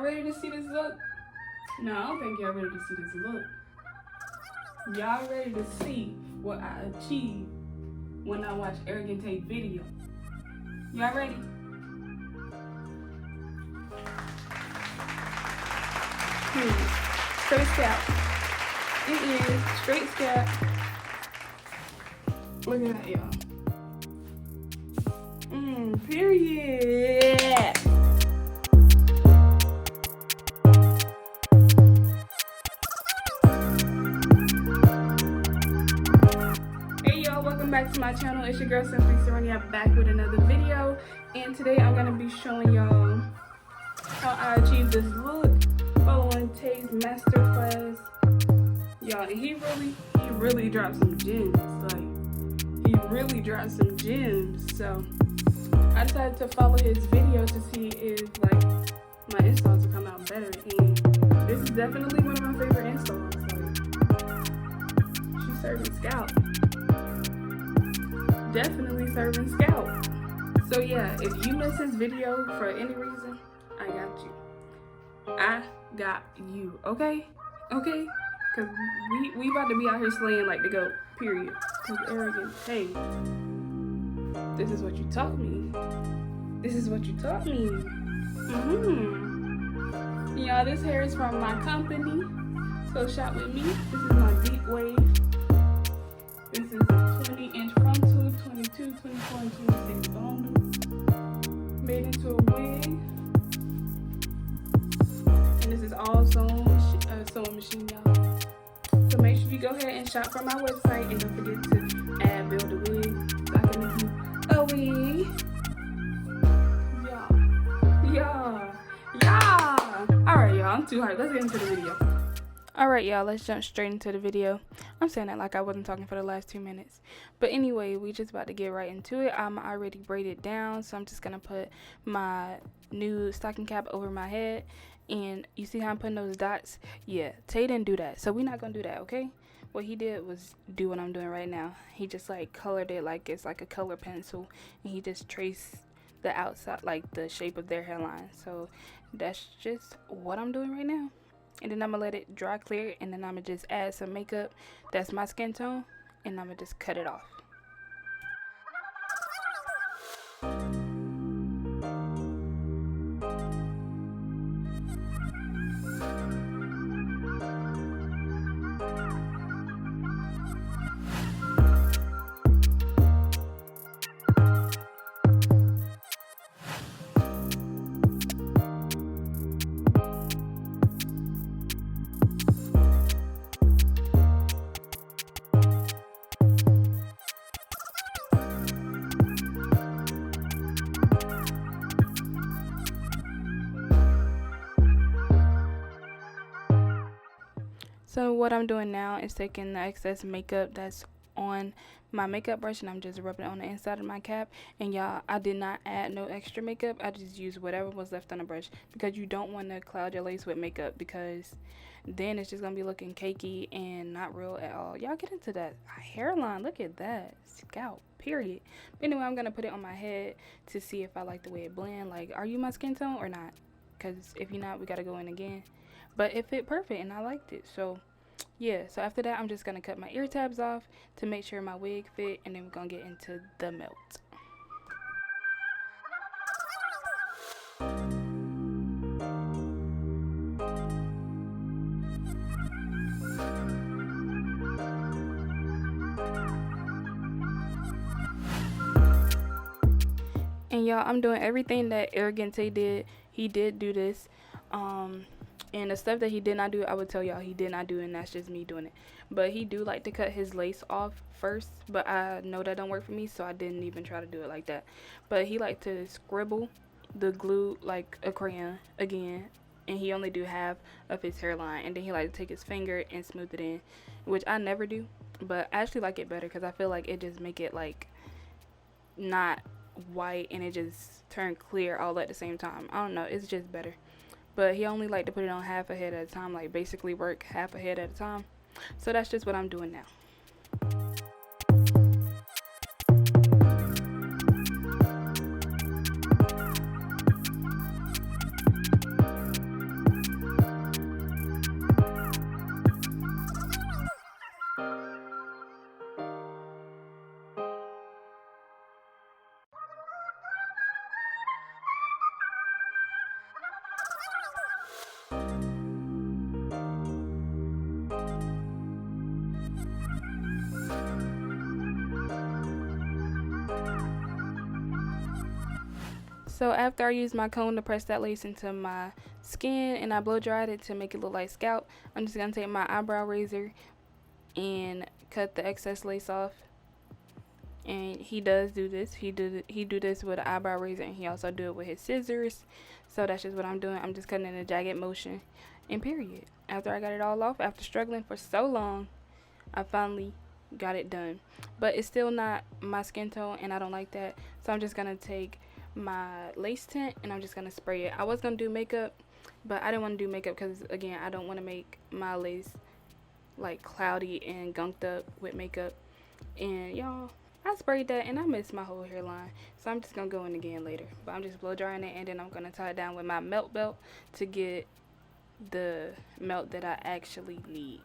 Y'all ready to see this look? No, I don't think y'all ready to see this look. Y'all ready to see what I achieve when I watch Arrogant Tate video? Y'all ready? Straight scalp. It is straight scalp. Look at that, y'all. Period. Hey y'all, welcome back to my channel. It's your girl Seronia back with another video, and today I'm gonna be showing y'all how I achieved this look following Tate's masterclass. Y'all, he really dropped some gems. Like, he really dropped some gems. So I decided to follow his video to see if like my installs will come out better, and this is definitely one of my favorite installs. Like, she's serving scalp. Definitely serving scalp. So yeah, if you miss this video for any reason, I got you. I got you, okay? Okay? Cause we about to be out here slaying like the GOAT, period. Cause Arrogant Tate, this is what you taught me. This is what you taught me. Y'all, this hair is from my company, so shop with me. This is my deep wave. This is a 20-inch frontal, 22, 24, and 26 bundle. Made into a wig. And this is all sewing machine, y'all. So make sure you go ahead and shop from my website, and don't forget to add build a wig so I can make you a wig. Y'all. Alright, y'all, I'm too hyped. Let's get into the video. Alright, y'all, let's jump straight into the video. I'm saying that like I wasn't talking for the last 2 minutes. But anyway, we just about to get right into it. I'm already braided down, so I'm just going to put my new stocking cap over my head. And you see how I'm putting those dots? Yeah, Tay didn't do that, so we're not going to do that, okay? What he did was do what I'm doing right now. He just like colored it like it's like a color pencil. And he just traced the outside, like the shape of their hairline. So that's just what I'm doing right now. And then I'm gonna let it dry clear, and then I'm gonna just add some makeup that's my skin tone, and I'm gonna just cut it off. So what I'm doing now is taking the excess makeup that's on my makeup brush, and I'm just rubbing it on the inside of my cap. And y'all, I did not add no extra makeup. I just used whatever was left on the brush, because you don't want to cloud your lace with makeup, because then it's just gonna be looking cakey and not real at all. Y'all get into that hairline. Look at that scalp, period. But anyway, I'm gonna put it on my head to see if I like the way it blend. Like, are you my skin tone or not? Because if you're not, we gotta go in again. But it fit perfect, and I liked it. So yeah, so after that, I'm just gonna cut my ear tabs off to make sure my wig fit, and then we're gonna get into the melt. And y'all, I'm doing everything that Arrogant Tate did. He did do this. And the stuff that he did not do, I would tell y'all he did not do, and that's just me doing it. But he do like to cut his lace off first, but I know that don't work for me, so I didn't even try to do it like that. But he like to scribble the glue like a crayon again, and he only do half of his hairline, and then he like to take his finger and smooth it in, which I never do. But I actually like it better, because I feel like it just make it like not white, and it just turn clear all at the same time. I don't know, it's just better. But he only like to put it on half a head at a time, like basically work half a head at a time. So that's just what I'm doing now. So after I used my comb to press that lace into my skin and I blow dried it to make it look like scalp, I'm just gonna take my eyebrow razor and cut the excess lace off. And he does do this. He do this with an eyebrow razor, and he also do it with his scissors. So that's just what I'm doing. I'm just cutting in a jagged motion. And period. After I got it all off, after struggling for so long, I finally got it done. But it's still not my skin tone, and I don't like that. So I'm just gonna take my lace tint and I'm just gonna spray it. I was gonna do makeup, but I didn't want to do makeup because again, I don't want to make my lace like cloudy and gunked up with makeup. And y'all, I sprayed that and I missed my whole hairline. So I'm just gonna go in again later. But I'm just blow drying it, and then I'm gonna tie it down with my melt belt to get the melt that I actually need.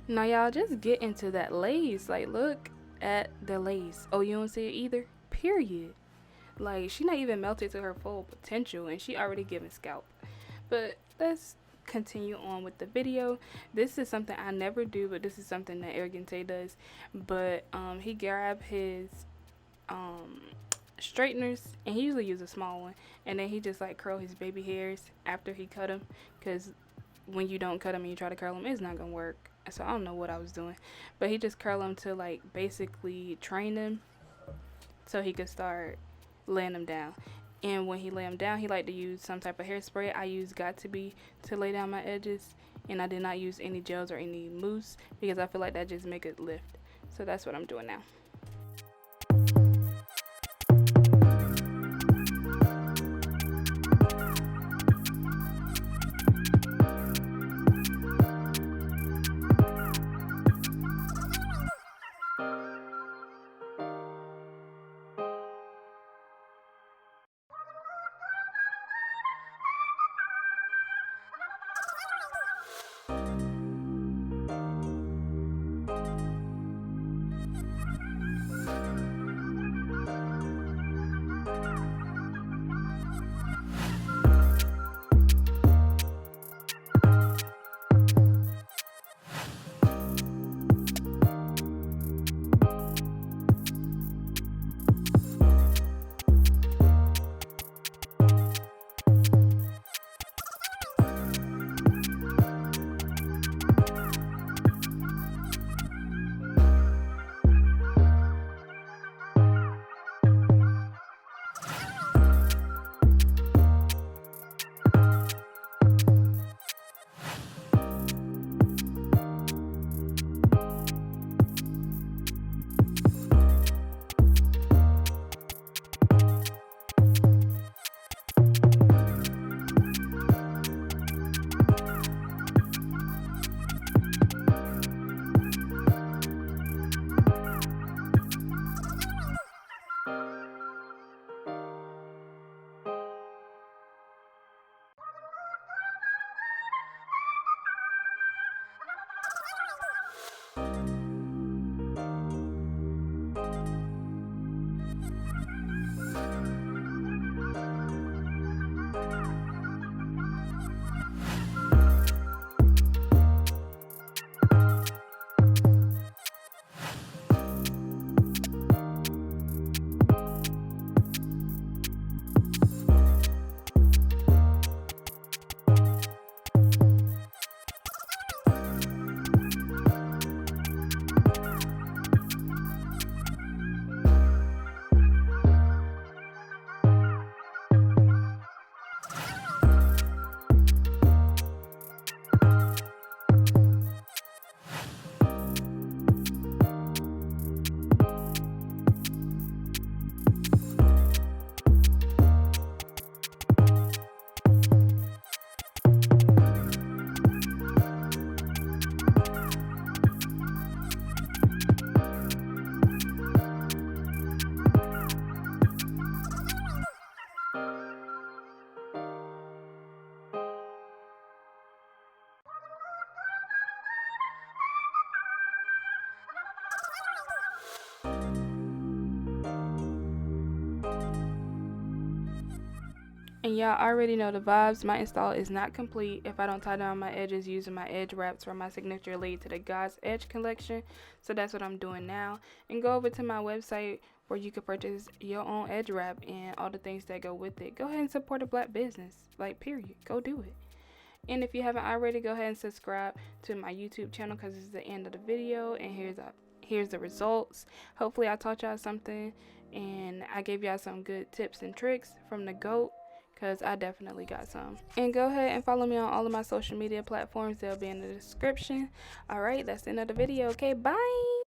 Now y'all, just get into that lace. Like, look at the lace. Oh, you don't see it either? Period. Like, she not even melted to her full potential, and she already giving scalp. But let's continue on with the video. This is something I never do, but this is something that Arrogante does. But he grabbed his straighteners, and he usually uses a small one, and then he just like curl his baby hairs after he cut them, because when you don't cut them and you try to curl them, it's not gonna work. So I don't know what I was doing, but he just curl them to like basically train them so he could start laying them down. And when he lay them down, he like to use some type of hairspray. I use Got To Be to lay down my edges, and I did not use any gels or any mousse because I feel like that just make it lift. So that's what I'm doing now. And y'all already know the vibes. My install is not complete if I don't tie down my edges using my edge wraps from my signature lead to the God's Edge collection. So that's what I'm doing now. And go over to my website where you can purchase your own edge wrap and all the things that go with it. Go ahead and support a black business. Like, period. Go do it. And if you haven't already, go ahead and subscribe to my YouTube channel because it's the end of the video. And here's the results. Hopefully I taught y'all something and I gave y'all some good tips and tricks from the GOAT, because I definitely got some. And go ahead and follow me on all of my social media platforms. They'll be in the description. All right, that's the end of the video. Okay, bye.